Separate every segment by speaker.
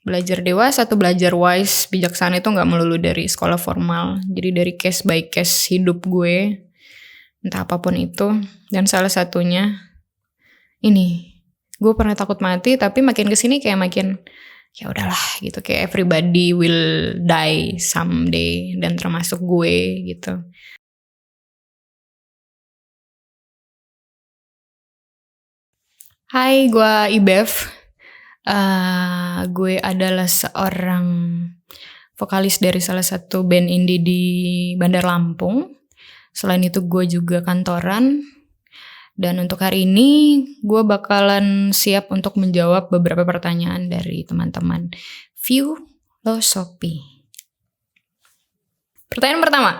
Speaker 1: belajar dewasa atau belajar wise, bijaksana itu gak melulu dari sekolah formal. Jadi dari case by case hidup gue, entah apapun itu. Dan salah satunya ini, gue pernah takut mati, tapi makin kesini kayak makin ya udahlah gitu, kayak everybody will die someday, dan termasuk gue gitu. Hai, gue Ibev. Gue adalah seorang vokalis dari salah satu band indie di Bandar Lampung. Selain itu gue juga kantoran. Dan untuk hari ini gue bakalan siap untuk menjawab beberapa pertanyaan dari teman-teman Viewlosofi. Pertanyaan pertama.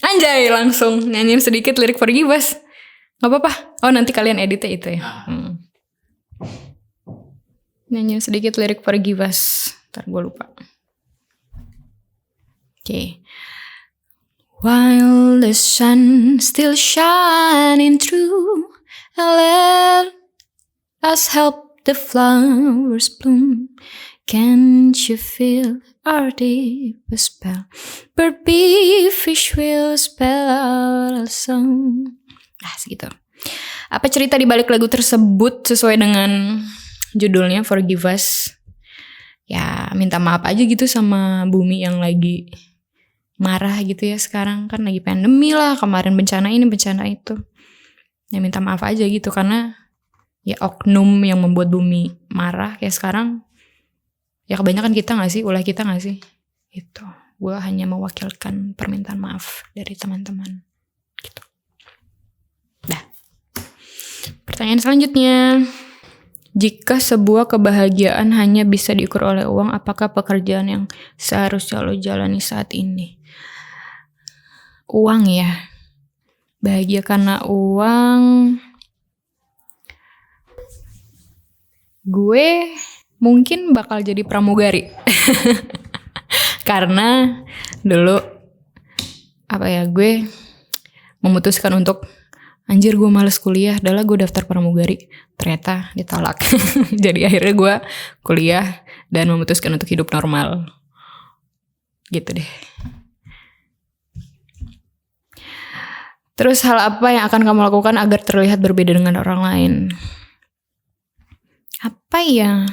Speaker 1: Anjay, langsung nyanyiin sedikit lirik Forgive Us. Gak apa-apa. Oh, nanti kalian editnya itu ya. Nyanyiin sedikit lirik Forgive Us. Ntar gue lupa. Oke. While the sun still shining through, let us help the flowers bloom. Can't you feel our deep spell? Bird, fish will spell out a song. Segitu. Apa cerita di balik lagu tersebut sesuai dengan judulnya Forgive Us? Ya, minta maaf aja gitu sama bumi yang lagi marah gitu ya. Sekarang kan lagi pandemi lah, kemarin bencana ini bencana itu. Ya minta maaf aja gitu, karena ya oknum yang membuat bumi marah kayak sekarang. Ya kebanyakan kita gak sih, ulah kita gak sih? Gitu. Gue hanya mewakilkan permintaan maaf dari teman-teman. Gitu. Dah. Pertanyaan selanjutnya. Jika sebuah kebahagiaan hanya bisa diukur oleh uang, apakah pekerjaan yang seharusnya lo jalani saat ini? Uang ya. Bahagia karena uang. Gue mungkin bakal jadi pramugari. Karena dulu gue memutuskan untuk anjir gue males kuliah, adalah gue daftar pramugari, ternyata ditolak. Jadi akhirnya gue kuliah dan memutuskan untuk hidup normal. Gitu deh. Terus hal apa yang akan kamu lakukan agar terlihat berbeda dengan orang lain? Apa ya?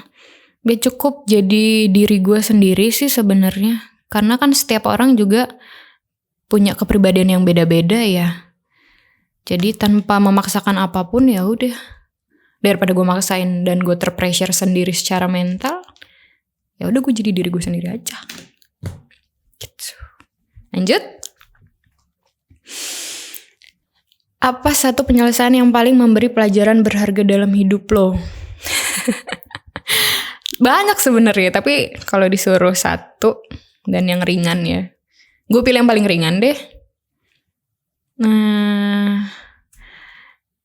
Speaker 1: Gak cukup jadi diri gue sendiri sih sebenarnya. Karena kan setiap orang juga punya kepribadian yang beda-beda ya. Jadi tanpa memaksakan apapun ya udah. Daripada gue maksain dan gue terpressure sendiri secara mental, ya udah gue jadi diri gue sendiri aja. Gitu. Lanjut. Apa satu penyelesaian yang paling memberi pelajaran berharga dalam hidup lo? Banyak sebenarnya, tapi kalau disuruh satu dan yang ringan ya, gue pilih yang paling ringan deh.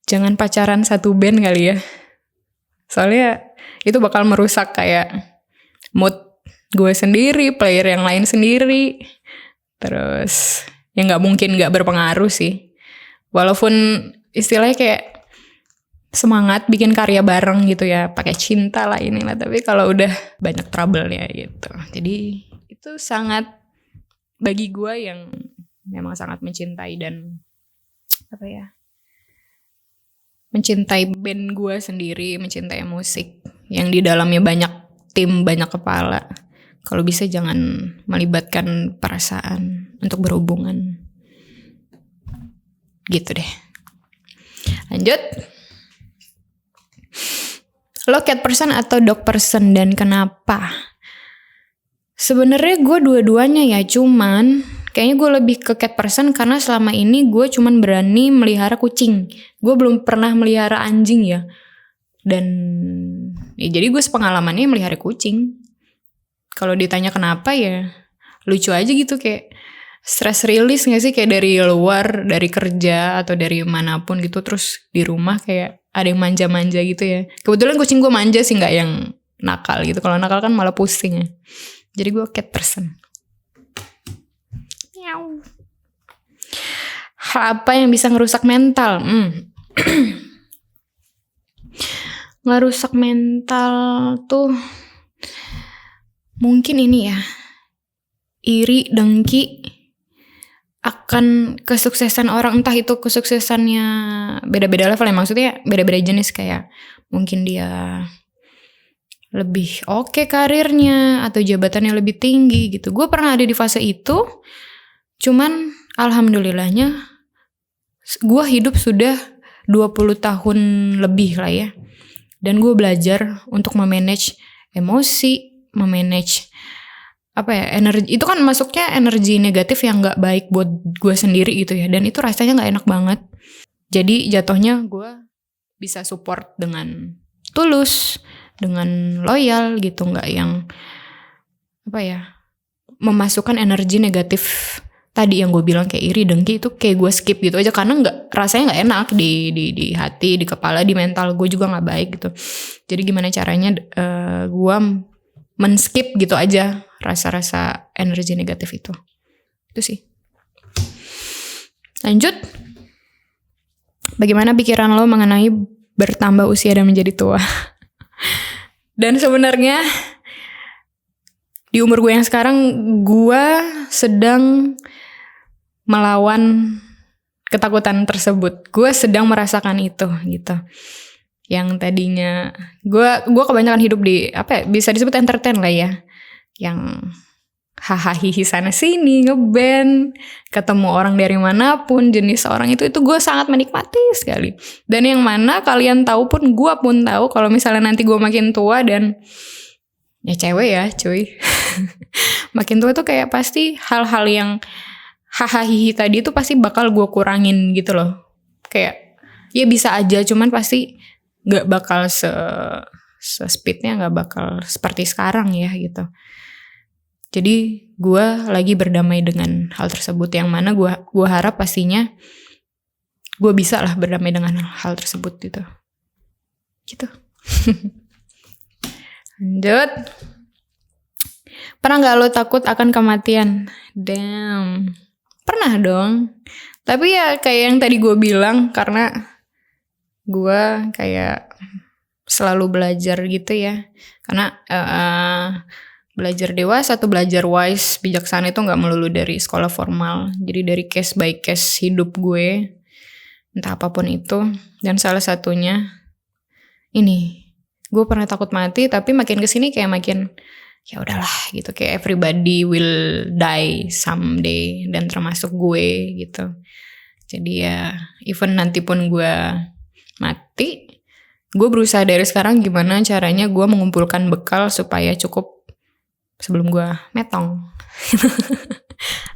Speaker 1: Jangan pacaran satu band kali ya. Soalnya itu bakal merusak kayak mood gue sendiri, player yang lain sendiri. Terus ya gak mungkin gak berpengaruh sih. Walaupun istilahnya kayak semangat bikin karya bareng gitu ya, pakai cinta lah inilah, tapi kalau udah banyak trouble-nya gitu. Jadi itu sangat, bagi gue yang memang sangat mencintai dan mencintai band gue sendiri, mencintai musik yang di dalamnya banyak tim, banyak kepala. Kalau bisa jangan melibatkan perasaan untuk berhubungan. Gitu deh. Lanjut. Lo cat person atau dog person dan kenapa? Sebenarnya gue dua-duanya ya, cuman kayaknya gue lebih ke cat person karena selama ini gue cuman berani melihara kucing. Gue belum pernah melihara anjing ya. Dan ya jadi gue sepengalamannya melihara kucing. Kalau ditanya kenapa ya lucu aja gitu, kayak stress release gak sih, kayak dari luar, dari kerja atau dari manapun gitu, terus di rumah kayak ada yang manja-manja gitu ya. Kebetulan kucing gue manja sih, gak yang nakal gitu. Kalau nakal kan malah pusing ya. Jadi gue cat person. Hal apa yang bisa ngerusak mental? Ngerusak mental tuh mungkin ini ya, iri, dengki akan kesuksesan orang, entah itu kesuksesannya beda-beda level ya, maksudnya beda-beda jenis, kayak mungkin dia lebih oke karirnya atau jabatannya lebih tinggi gitu. Gue pernah ada di fase itu, cuman alhamdulillahnya gue hidup sudah 20 tahun lebih lah ya, dan gue belajar untuk memanage emosi, memanage energi. Itu kan masuknya energi negatif yang gak baik buat gue sendiri gitu ya, dan itu rasanya gak enak banget. Jadi jatuhnya gue bisa support dengan tulus, dengan loyal gitu, gak yang memasukkan energi negatif tadi yang gue bilang kayak iri, dengki, itu kayak gue skip gitu aja, karena rasanya gak enak di hati, di kepala, di mental gue juga gak baik gitu. Jadi gimana caranya gue men-skip gitu aja rasa-rasa energi negatif itu sih. Lanjut, bagaimana pikiran lo mengenai bertambah usia dan menjadi tua? Dan sebenarnya di umur gue yang sekarang, gue sedang melawan ketakutan tersebut. Gue sedang merasakan itu gitu. Yang tadinya gue kebanyakan hidup di bisa disebut entertain lah ya, yang hahaha sana sini, ngeband, ketemu orang dari manapun, jenis orang itu gue sangat menikmati sekali. Dan yang mana kalian tahu pun, gue pun tahu kalau misalnya nanti gue makin tua, dan ya cewek ya cuy, makin tua tuh kayak pasti hal-hal yang hahaha tadi itu pasti bakal gue kurangin gitu loh. Kayak ya bisa aja, cuman pasti gak bakal se-speednya, gak bakal seperti sekarang ya gitu. Jadi gue lagi berdamai dengan hal tersebut, yang mana gue harap pastinya gue bisa lah berdamai dengan hal tersebut gitu. Lanjut, pernah gak lo takut akan kematian? Damn, pernah dong. Tapi ya kayak yang tadi gue bilang, karena gue kayak selalu belajar gitu ya. Karena belajar dewasa atau belajar wise, bijaksana itu gak melulu dari sekolah formal. Jadi dari case by case hidup gue, entah apapun itu. Dan salah satunya ini, gue pernah takut mati, tapi makin kesini kayak makin ya udahlah gitu, kayak everybody will die someday, dan termasuk gue gitu. Jadi ya even nanti pun gue mati, gue berusaha dari sekarang gimana caranya gue mengumpulkan bekal supaya cukup sebelum gue metong.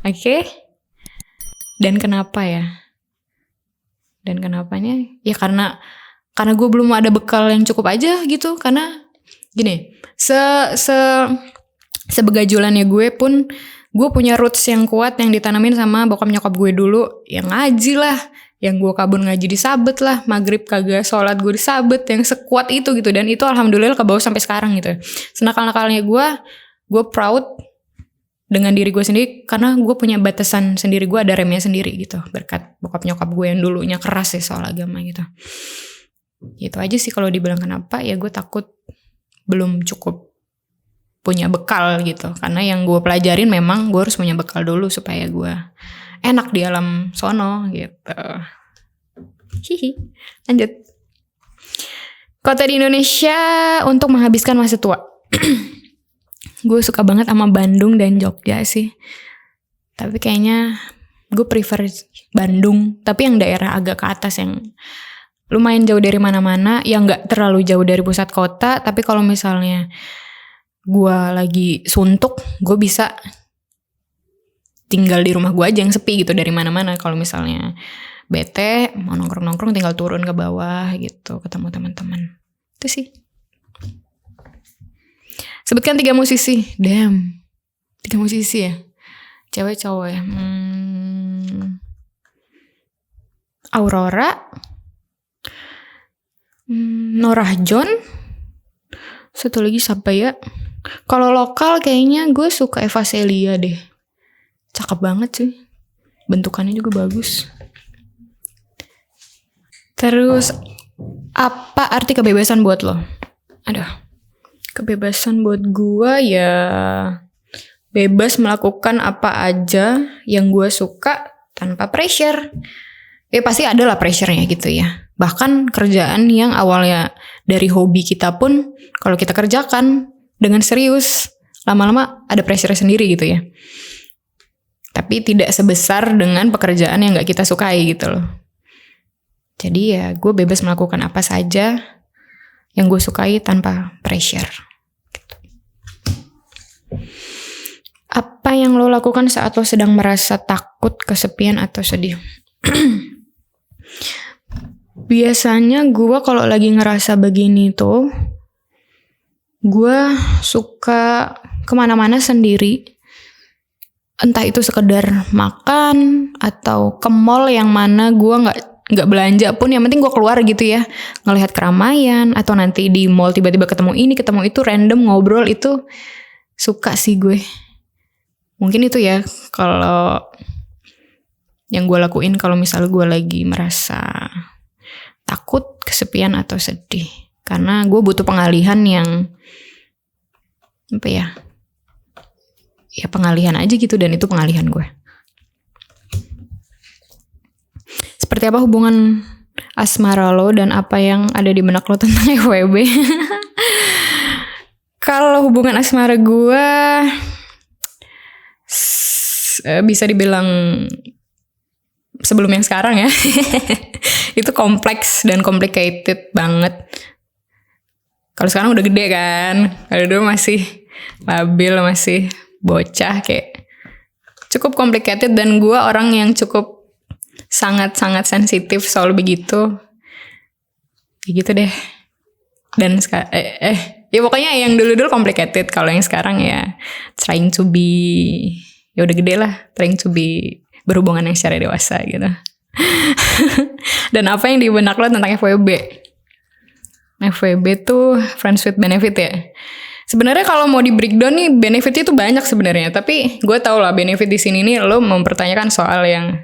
Speaker 1: Oke? Dan kenapa ya? Dan kenapanya? Ya karena gue belum ada bekal yang cukup aja gitu. Karena gini, sebegajulannya gue pun, gue punya roots yang kuat yang ditanamin sama bokap nyokap gue dulu, yang ngaji lah, yang gue kabur ngaji di Sabet lah, maghrib kagak sholat gue di Sabet, yang sekuat itu gitu. Dan itu alhamdulillah kebawa sampai sekarang gitu. Senakal-nakalnya gue proud dengan diri gue sendiri, karena gue punya batasan sendiri, gue ada remnya sendiri gitu, berkat bokap nyokap gue yang dulunya keras ya soal agama gitu. Itu aja sih kalau dibilang kenapa, ya gue takut belum cukup punya bekal gitu. Karena yang gue pelajarin memang gue harus punya bekal dulu supaya gue enak di alam sono gitu. Lanjut. Kota di Indonesia untuk menghabiskan masa tua. Gue suka banget sama Bandung dan Jogja sih. Tapi kayaknya gue prefer Bandung, tapi yang daerah agak ke atas, yang lumayan jauh dari mana-mana, yang gak terlalu jauh dari pusat kota. Tapi kalau misalnya gue lagi suntuk, gue bisa tinggal di rumah gue aja yang sepi gitu, dari mana-mana. Kalau misalnya bete, mau nongkrong-nongkrong, tinggal turun ke bawah gitu, ketemu teman-teman. Itu sih. Sebutkan 3 musisi. Damn, 3 musisi ya, cewek cowok ya. Aurora, Norah John, satu lagi siapa ya? Kalau lokal kayaknya gue suka Eva Celia deh. Cakep banget sih, bentukannya juga bagus. Terus apa arti kebebasan buat lo? Aduh, Kebebasan buat gue ya bebas melakukan apa aja yang gue suka tanpa pressure. Ya pasti ada lah pressure-nya gitu ya. Bahkan kerjaan yang awalnya dari hobi kita pun kalau kita kerjakan dengan serius, lama-lama ada pressure sendiri gitu ya. Tapi tidak sebesar dengan pekerjaan yang gak kita sukai gitu loh. Jadi ya gue bebas melakukan apa saja yang gue sukai tanpa pressure. Gitu. Apa yang lo lakukan saat lo sedang merasa takut, kesepian, atau sedih? Biasanya gue kalau lagi ngerasa begini tuh, gue suka kemana-mana sendiri. Entah itu sekedar makan atau ke mall yang mana gue nggak belanja pun, yang penting gue keluar gitu ya, ngelihat keramaian, atau nanti di mall tiba-tiba ketemu ini ketemu itu, random ngobrol, itu suka sih gue. Mungkin itu ya kalau yang gue lakuin kalau misalnya gue lagi merasa takut, kesepian, atau sedih. Karena gue butuh pengalihan yang apa ya pengalihan aja gitu, dan itu pengalihan gue. Seperti apa hubungan asmara lo dan apa yang ada di benak lo tentang FWB? Kalau hubungan asmara gue bisa dibilang sebelum yang sekarang ya. Itu kompleks dan complicated banget. Kalau sekarang udah gede kan. Kalau dulu masih labil, masih bocah, kayak cukup complicated, dan gue orang yang cukup sangat-sangat sensitif soal begitu. Gitu deh. Dan ya pokoknya yang dulu-dulu complicated, kalau yang sekarang ya trying to be, ya udah gede lah, trying to be berhubungan yang secara dewasa gitu. Dan apa yang di benak lo tentang FWB? FWB tuh friends with benefit ya. Sebenarnya kalau mau di breakdown nih, benefitnya tuh banyak sebenarnya. Tapi gue tau lah benefit di sini nih lo mempertanyakan soal yang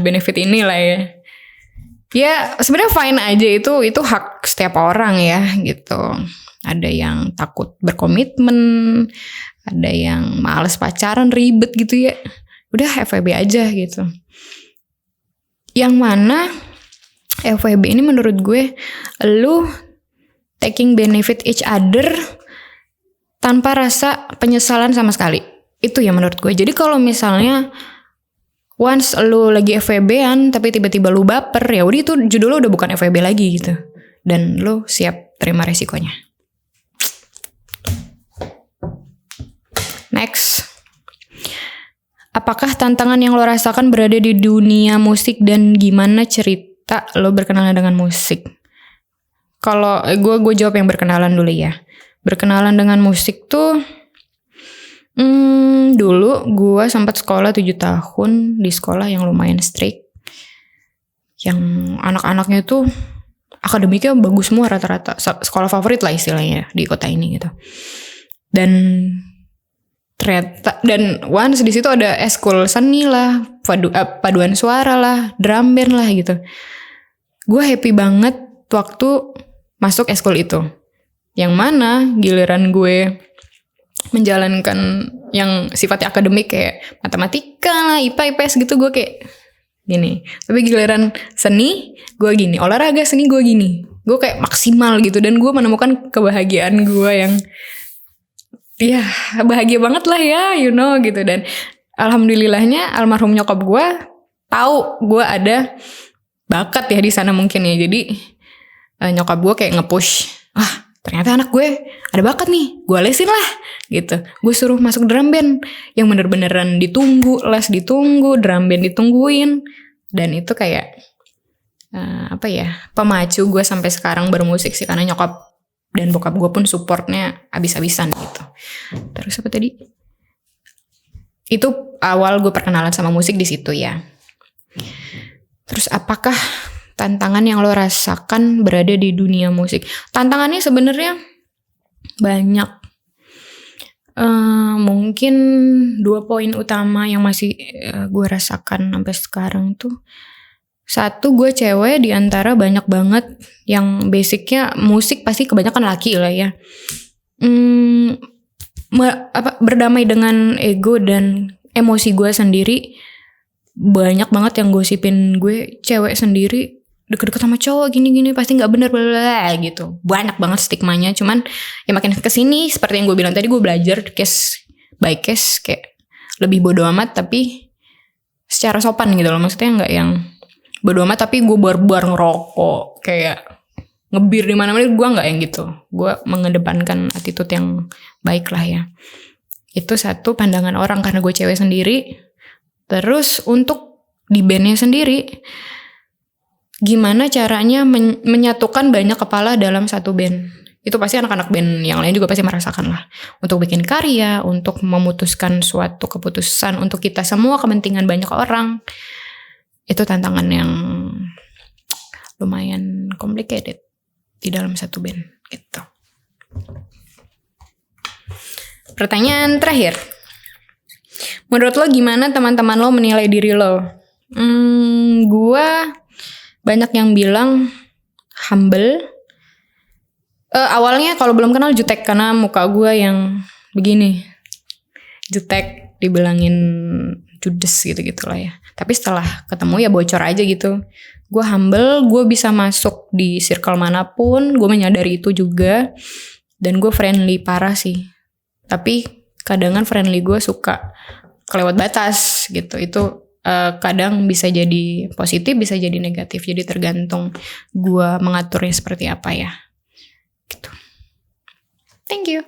Speaker 1: benefit ini lah ya. Ya sebenarnya fine aja, itu hak setiap orang ya gitu. Ada yang takut berkomitmen, ada yang males pacaran, ribet gitu ya. Udah FWB aja gitu. Yang mana FWB ini menurut gue, lu taking benefit each other tanpa rasa penyesalan sama sekali. Itu ya menurut gue. Jadi kalau misalnya once lu lagi FWB-an tapi tiba-tiba lu baper, ya udah itu judul lu udah bukan FWB lagi gitu. Dan lu siap terima resikonya. Next. Apakah tantangan yang lo rasakan berada di dunia musik, dan gimana cerita lo berkenalan dengan musik? Kalau gue jawab yang berkenalan dulu ya. Berkenalan dengan musik tuh dulu gue sempat sekolah 7 tahun di sekolah yang lumayan strict, yang anak-anaknya tuh akademiknya bagus semua rata-rata, sekolah favorit lah istilahnya di kota ini gitu. Dan ternyata, dan once di situ ada eskul seni lah, paduan suara lah, drum band lah gitu. Gue happy banget waktu masuk eskul itu. Yang mana giliran gue menjalankan yang sifatnya akademik kayak matematika lah, IPA, IPS gitu, gue kayak gini. Tapi giliran seni, gue gini. Olahraga seni, gue gini. Gue kayak maksimal gitu. Dan gue menemukan kebahagiaan gue yang ya bahagia banget lah ya, you know gitu. Dan alhamdulillahnya almarhum nyokap gue tahu gue ada bakat ya di sana mungkin ya. Jadi nyokap gue kayak nge-push, ternyata anak gue ada bakat nih, gue lesin lah gitu. Gue suruh masuk drum band yang bener-beneran ditunggu, les ditunggu, drum band ditungguin. Dan itu kayak pemacu gue sampai sekarang bermusik sih, karena nyokap dan bokap gue pun supportnya abis-abisan gitu. Terus apa tadi? Itu awal gue perkenalan sama musik di situ ya. Terus apakah tantangan yang lo rasakan berada di dunia musik? Tantangannya sebenarnya banyak. Mungkin 2 poin utama yang masih gue rasakan sampai sekarang tuh. Satu, gue cewek di antara banyak banget yang basicnya musik pasti kebanyakan laki lah ya. Berdamai dengan ego dan emosi gue sendiri. Banyak banget yang gosipin gue cewek sendiri deket-deket sama cowok gini-gini pasti nggak bener bla gitu. Banyak banget stigmanya. Cuman ya makin kesini seperti yang gue bilang tadi, gue belajar case by case kayak lebih bodo amat tapi secara sopan gitu loh. Maksudnya nggak yang bodo amat tapi gue bar-bar ngerokok kayak ngebir di mana-mana, gue nggak yang gitu. Gue mengedepankan attitude yang baik lah ya. Itu satu pandangan orang karena gue cewek sendiri. Terus untuk di bandnya sendiri, gimana caranya menyatukan banyak kepala dalam satu band? Itu pasti anak-anak band yang lain juga pasti merasakan lah. Untuk bikin karya, untuk memutuskan suatu keputusan untuk kita semua, kepentingan banyak orang. Itu tantangan yang lumayan complicated di dalam satu band gitu. Pertanyaan terakhir. Menurut lo gimana teman-teman lo menilai diri lo? Gua banyak yang bilang humble. Awalnya kalau belum kenal jutek karena muka gue yang begini. Jutek, dibilangin judes gitu-gitu lah ya. Tapi setelah ketemu ya bocor aja gitu. Gue humble, gue bisa masuk di circle manapun, gue menyadari itu juga. Dan gue friendly parah sih. Tapi kadang friendly gue suka kelewat batas gitu. Itu kadang bisa jadi positif, bisa jadi negatif. Jadi tergantung gue mengaturnya seperti apa ya. Gitu. Thank you.